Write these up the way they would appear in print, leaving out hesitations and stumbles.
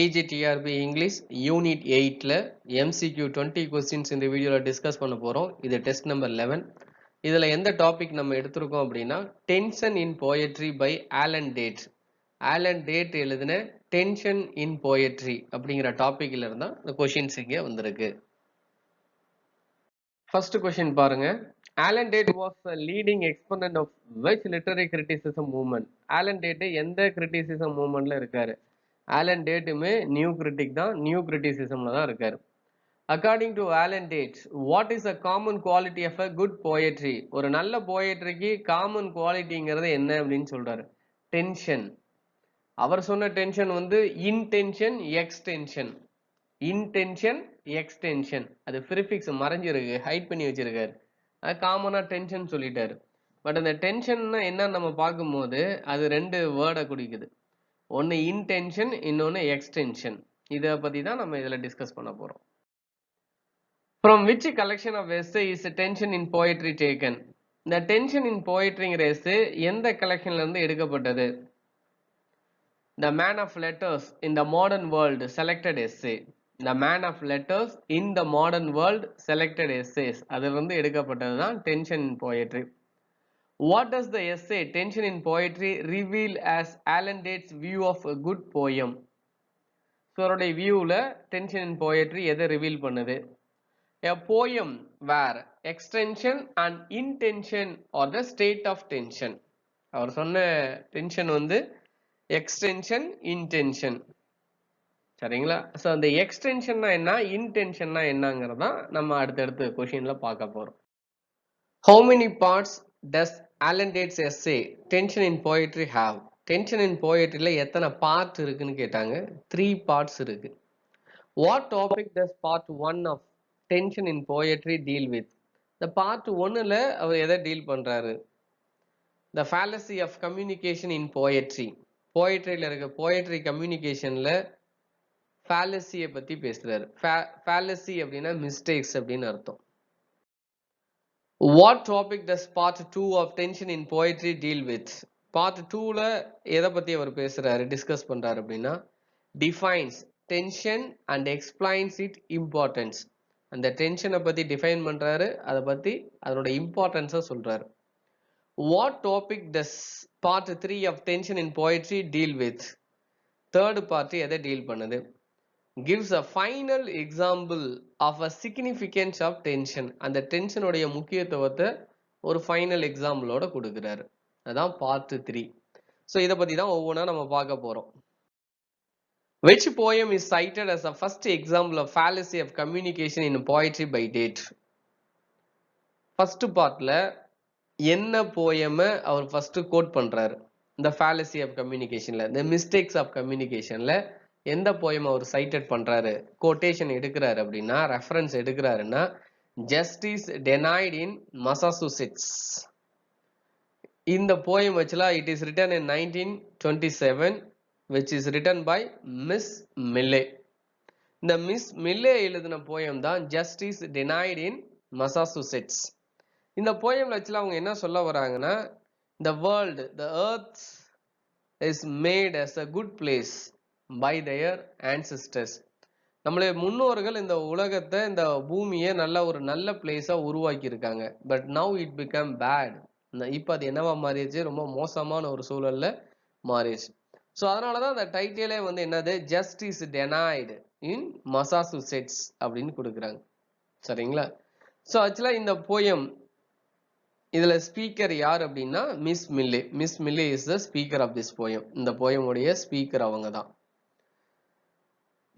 PGTRB English Unit 8ல MCQ 20 questions இந்த வீடியோல discuss பண்ண போறோம். இது டெஸ்ட் நம்பர் 11. இதுல எந்த டாபிக் நம்ம எடுத்திருக்கோம் அப்படின்னா tension in poetry by Allen Tate. Allen Tate எழுதின டென்ஷன் இன் போயட்ரி அப்படிங்கிற டாபிக்ல இருந்தா இந்த கொஸ்டின்ஸ் இங்க வந்திருக்கு. ஃபர்ஸ்ட் கொஸ்டின் பாருங்க. Allen Tate was a leading exponent of which literary criticism movement? Allen Tate எந்த கிரிட்டிசிசம் மூவ்மெண்ட்ல இருக்காரு? ஆலன் டேட்டுமே நியூ கிரிட்டிக் தான், நியூ கிரிட்டிசிசம்ல தான் இருக்காரு. According to Allen Tate, what is a common quality of a good poetry? ஒரு நல்ல போயட்ரிக்கு காமன் குவாலிட்டிங்கிறது என்ன அப்படின்னு சொல்றாரு? டென்ஷன். அவர் சொன்ன டென்ஷன் வந்து இன்டென்ஷன் எக்ஸ்டென்ஷன். இன்டென்ஷன் எக்ஸ்டென்ஷன், அது ப்ரிஃபிக்ஸ் மறைஞ்சிருக்கு, ஹைட் பண்ணி வச்சிருக்காரு. அது காமனா டென்ஷன் சொல்லிட்டாரு. பட் அந்த டென்ஷன்னா என்ன நம்ம பார்க்கும்போது அது ரெண்டு வேர்டை குறிக்குது. ஒன்று இன்டென்ஷன், இன்னொன்று எக்ஸ்டென்ஷன். இதை பற்றி தான் நம்ம இதில் டிஸ்கஸ் பண்ண போகிறோம். From which collection of essay is tension in poetry taken? இந்த டென்ஷன் இன் போயட்ரிங்கிற எஸ்ஸே எந்த கலெக்ஷன்ல இருந்து எடுக்கப்பட்டது? The man of letters in the modern world selected essay. The man of letters in the modern world selected essays, அதிலிருந்து எடுக்கப்பட்டது தான் டென்ஷன் இன் போயட்ரி. What does the essay Tension in Poetry reveal as Alan Date's view of a good poem? So அவருடைய வியூல tension இன் poetry எதை reveal பண்ணுது? A poem where extension and intention are the state of tension. அவர் சொன்ன tension வந்து extension intention. சரிங்களா? So அந்த எக்ஸ்டென்ஷன்னா என்ன, இன்டென்ஷன்னா என்னங்கிறதான் நம்ம அடுத்தடுத்து கொஷின்ல பார்க்க போறோம். How many parts does Alan Date's essay Tension in Poetry have? Tension in Poetryல எத்தனை பார்ட் இருக்குன்னு கேட்டாங்க. 3 parts இருக்கு. What topic does part 1 of Tension in Poetry deal with? இந்த part 1ல அவர் எதை டீல் பண்றாரு? The fallacy of communication in poetry. போயட்ரியில இருக்க poetry கம்யூனிகேஷன்ல fallacy பத்தி பேசுறாரு. fallacy அப்படின்னா மிஸ்டேக்ஸ் அப்படின்னு அர்த்தம். What topic does part 2 of Tension in Poetry deal with? Part 2ல எதை பத்தி அவர் பேசுறாரு, டிஸ்கஸ் பண்றாரு அப்படின்னா defines tension and explains its importance. அந்த டென்ஷனை பத்தி டிஃபைன் பண்றாரு, அதை பத்தி அதோட இம்பார்ட்டன்ஸை சொல்றாரு. What topic does part 3 of Tension in Poetry deal with? Third part எதை டீல் பண்ணுது? gives a final example of a significance of tension. அந்த டென்ஷனுடைய முக்கியத்துவத்தை ஒரு ஃபைனல் எக்ஸாம்பிளோட கொடுக்கிறாரு. அதான் பார்ட் 3. ஸோ இதை பத்தி தான் ஒவ்வொன்றா நம்ம பார்க்க போறோம். Which poem is cited as a first example of fallacy of communication in poetry by Date? First பார்ட்ல என்ன போயமை அவர் ஃபர்ஸ்ட் கோட் பண்றாரு? இந்த fallacy of communicationல, இந்த mistakes of communicationல எந்த போயம் அவர் சைட்டட் பண்றாரு, கோட்டேஷன் எடுக்கிறாரு அப்படின்னா, ரெஃபரன்ஸ் எடுக்கிறாருன்னா ஜஸ்டிஸ் டெனைட் இன் மசாசூசெட்ஸ். இந்த poem actually it is written in 1927 which is written by miss Millay. இந்த மிஸ் மில்லே எழுதின போயம் தான் ஜஸ்டிஸ் டெனைட் இன் மசாசூசெட்ஸ். இந்த போயம்ல ஆக்சுவலா அவங்க என்ன சொல்ல வராங்கன்னா, the world, the earth is made as a good place by their ancestors. நம்மளுடைய முன்னோர்கள் இந்த உலகத்தை, இந்த பூமியை ஒரு நல்ல பிளேஸா உருவாக்கி இருக்காங்க. But now it become bad. இப்போ அது என்னவா மாறிடுச்சு, ரொம்ப மோசமான ஒரு சூழல்ல மாறிடுச்சு. ஸோ அதனாலதான் அந்த டைட்டிலே வந்து என்னது, ஜஸ்டிஸ் டெனைடு இன் மசாசூசெட்ஸ் அப்படின்னு கொடுக்குறாங்க. சரிங்களா? ஸோ ஆக்சுவலா இந்த போயம், இதுல ஸ்பீக்கர் யார் அப்படின்னா Miss Millay. Miss Millay is the speaker of this poem. இந்த போயமுடைய ஸ்பீக்கர் அவங்க தான்.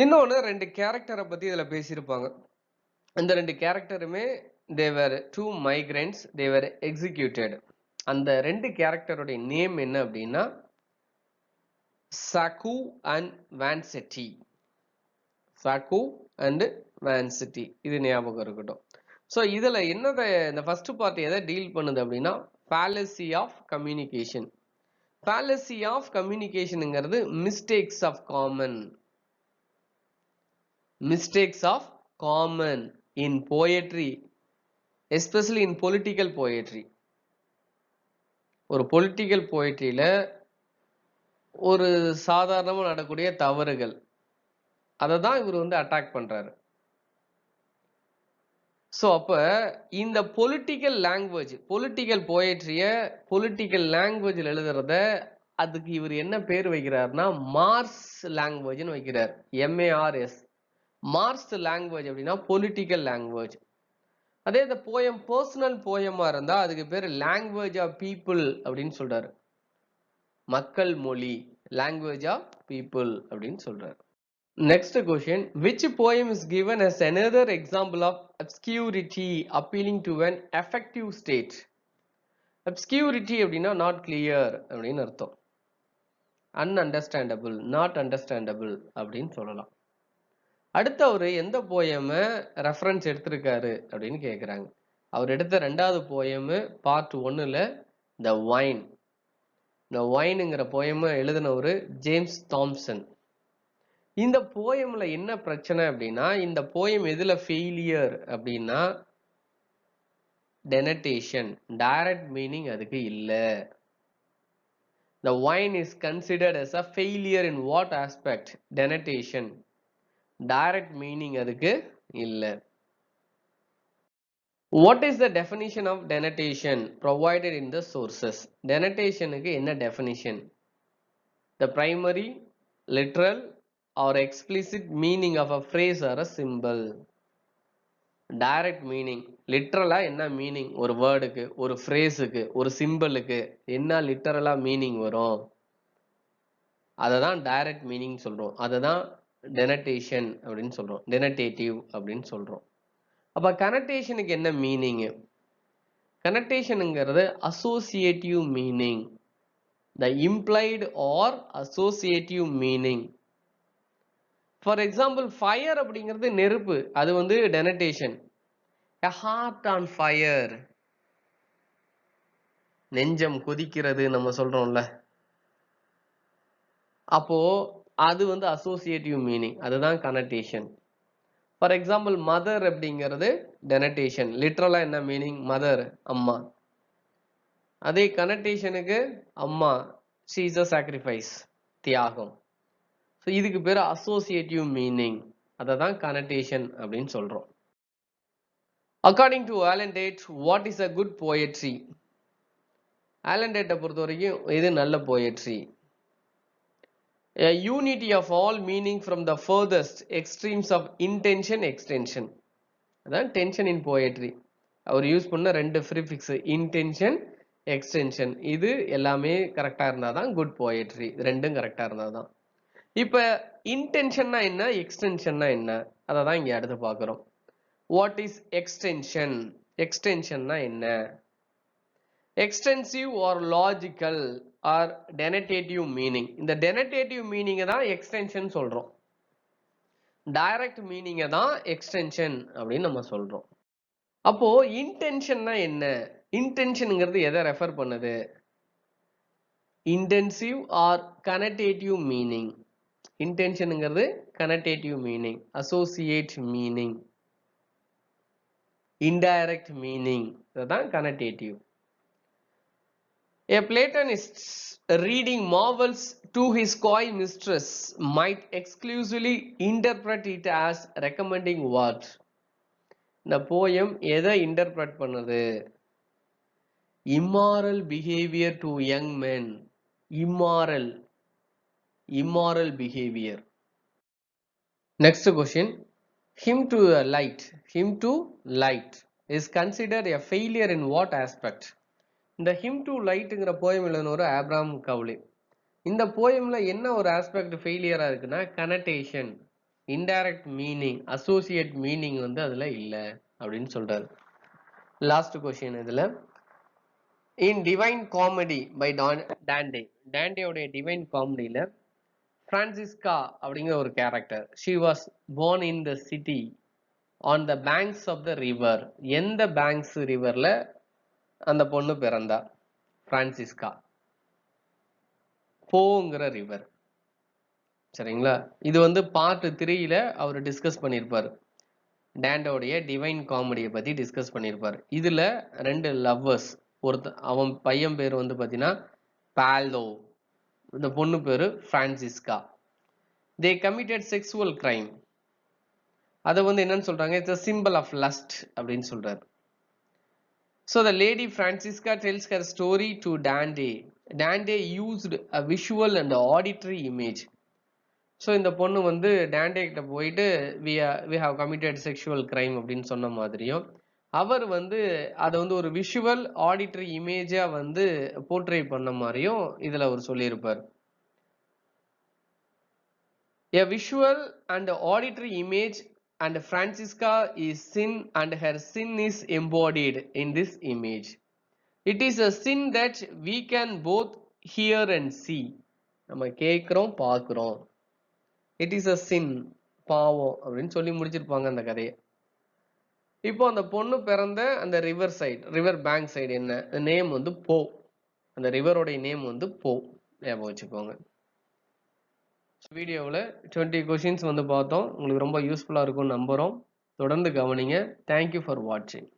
இன்னொன்று ரெண்டு கேரக்டரை பத்தி இதுல பேசியிருப்பாங்க. இந்த ரெண்டு கேரக்டருமே they were two migrants, they were executed. அந்த ரெண்டு கேரக்டருடைய நேம் என்ன அப்படின்னா சாக்கு அண்ட் வான்செட்டி. சாக்கு அண்ட் வான்செட்டி, இது ஞாபகம் இருக்கட்டும். ஸோ இதுல என்னத இந்த ஃபர்ஸ்ட் பார்ட் எதை டீல் பண்ணுது அப்படின்னா fallacy of communication. fallacy of communicationங்கிறது mistakes of common. mistakes of common in poetry, especially in political poetry. ஒரு பொலிட்டிக்கல் போயட்ரியில ஒரு சாதாரணமா நடக்கக்கூடிய தவறுகள், அதை தான் இவர் வந்து அட்டாக் பண்றாரு. ஸோ அப்ப இந்த பொலிட்டிக்கல் லாங்குவேஜ், பொலிட்டிக்கல் போயட்ரிய பொலிட்டிக்கல் லாங்குவேஜில் எழுதுறத அதுக்கு இவர் என்ன பேர் வைக்கிறாருன்னா மார்ஸ் லாங்குவேஜ்னு வைக்கிறார். MARS. மார்ஸ் லாங்குவேஜ் அப்படின்னா பொலிட்டிக்கல் லாங்குவேஜ். அதே இந்த போயம் பர்சனல் போயமா இருந்தா அதுக்கு பேர் லாங்குவேஜ் ஆஃப் பீப்புள் அப்படின்னு சொல்றாரு. மக்கள் மொழி, லாங்குவேஜ் ஆஃப் பீப்புள் அப்படின்னு சொல்றாரு. Next question, which poem is given as another example of obscurity appealing to an affective state? Obscurity அப்படின்னா not clear அப்படின்னு அர்த்தம். Ununderstandable, not understandable அப்படின்னு சொல்லலாம். அடுத்து அவரு எந்த போயமை ரெஃபரன்ஸ் எடுத்திருக்காரு அப்படின்னு கேட்குறாங்க. அவர் எடுத்த ரெண்டாவது போயமு பார்ட் 1ல த வைன். த வைனுங்கிற போயமை எழுதினவர் ஜேம்ஸ் தாம்சன். இந்த போயம்ல என்ன பிரச்சனை அப்படின்னா, இந்த போயம் எதுல ஃபெயிலியர் அப்படின்னா டெனடேஷன், டைரக்ட் மீனிங் அதுக்கு இல்ல. The wine is considered as a failure in what aspect? Denotation. Direct meaning அதுக்கு இல்ல. What is the definition of denotation provided in the sources? Denotationக்கு என்ன definition? The primary, literal or explicit meaning of a phrase or a symbol. Direct meaning, literally என்ன meaning ஒரு வேர்டுக்கு, ஒரு phrase-க்கு, ஒரு சிம்பிளுக்கு என்ன literally meaning வரும், அதை தான் direct meaning சொல்றோம். அதை தான் denotation அப்படின்னு சொல்றோம், denotative அப்படின்னு சொல்றோம். அப்ப connotationக்கு என்ன meaning? connotationங்கிறது associative meaning, the implied or associative meaning. For example, fire அப்படிங்கிறது நெருப்பு, அது வந்து denotation. A heart on fire, நெஞ்சம் கொதிக்கிறது நம்ம சொல்றோம்ல, அப்போ அது வந்து associative meaning, அதுதான் connotation. For example, mother அப்படிங்கிறது denotation, literally என்ன meaning? mother, அம்மா. அதே connotationக்கு அம்மா, she is a sacrifice, தியாகம். ஸோ இதுக்கு பேர் associative meaning, அதை தான் connotation அப்படின்னு சொல்றோம். According to Alan Tate, what is a good poetry? Alan Tate பொறுத்த வரைக்கும் இது நல்ல poetry. A unity of all meaning from the furthest extremes of intention extension. அதான் tension in poetry. அவர் யூஸ் பண்ண ரெண்டு ப்ரிஃபிக்ஸ், இன்டென்ஷன், எக்ஸ்டென்ஷன். இது எல்லாமே கரெக்டா இருந்தாதான் குட் போயட்ரி, ரெண்டும் கரெக்டா இருந்தாதான். இப்ப இன்டென்ஷன்னா என்ன, எக்ஸ்டென்ஷன்னா என்ன, அதை தான் இங்க அடுத்து பார்க்கிறோம். What is extension? எக்ஸ்டென்ஷன்னா என்ன? Extensive or logical or denotative meaning. இந்த டெனடேட்டிவ் மீனிங்கை தான் எக்ஸ்டென்ஷன் சொல்றோம், டைரக்ட் மீனிங்கை தான் எக்ஸ்டென்ஷன் அப்படின்னு நம்ம சொல்றோம். அப்போ இன்டென்ஷன்னா என்ன? இன்டென்ஷன்ங்கிறது எதை ரெஃபர் பண்ணுது? Intensive or connotative meaning. இன்டென்ஷன்ங்கிறது connotative meaning, associate meaning, indirect meaning, இதுதான் connotative. A Platonist reading marvels to his coy mistress might exclusively interpret it as recommending what? இந்த போயம் எதை இன்டர்பிரட் பண்ணுது? immoral behavior to young men. Immoral behavior. Next question, hymn to light is considered a failure in what aspect? இந்த hymn to lightங்கிற poem எழுதினவர் Abraham Cowley. இந்த போயம்ல என்ன ஒரு ஆஸ்பெக்ட் ஃபெயிலியரா இருக்குன்னா connotation, indirect meaning, associate meaning வந்து அதுல இல்ல அப்படின்னு சொல்றாரு. லாஸ்ட் கொஸ்டின் இதுல, in Divine Comedy by Dante, டாண்டேவுடைய டிவைன் காமெடியில பிரான்சிஸ்கா அப்படிங்கிற ஒரு character, she was born in the city on the banks of the river. எந்த பேங்க்ஸ் ரிவர்ல அந்த பொண்ணு பிறந்தா? பிரான்சிஸ்கா. போங்கிற ரிவர். சரிங்களா? இது வந்து பார்ட் 3ல அவர் டிஸ்கஸ் பண்ணியிருப்பார், டாண்டோடைய டிவைன் காமெடியை பத்தி டிஸ்கஸ் பண்ணியிருப்பார். இதுல ரெண்டு லவ்வர்ஸ், அவன் பையன் பேர் வந்து பாத்தீங்கன்னா பால்தோ, இந்த பொண்ணு பேரு Francesca. they committed sexual crime. அதை வந்து என்னன்னு சொல்றாங்க, it's a symbol of lust அப்படின்னு சொல்றாரு. So the lady Francisca tells her story to Dante. Dante used a visual and auditory image. So இந்த பொண்ணு வந்து டாண்டே கிட்ட போயிட்டு we have committed sexual crime அப்படின்னு சொன்ன மாதிரியும், அவர் வந்து அதை வந்து ஒரு விஷுவல் ஆடிட்டரி இமேஜா வந்து போர்ட்ரே பண்ண மாதிரியும் இதுல அவர் சொல்லியிருப்பார். A visual and auditory image, and Francisca is sin, and her sin is embodied in this image. It is a sin that we can both hear and see. நம்ம கேட்கிறோம் பார்க்கிறோம். It is a sin, பாவம் அப்படின்னு சொல்லி முடிச்சிருப்பாங்க அந்த கதையை. இப்போ அந்த பொண்ணு பிறந்த அந்த ரிவர் பேங்க் சைடு என்ன நேம் வந்து போ, அந்த ரிவரோடைய நேம் வந்து போ, ஞாபகம் வச்சுக்கோங்க. வீடியோவில் 20 கொஷின்ஸ் வந்து பார்த்தோம். உங்களுக்கு ரொம்ப யூஸ்ஃபுல்லாக இருக்கும்னு நம்புகிறோம். தொடர்ந்து கவனிங்க. தேங்க்யூ ஃபார் வாட்சிங்.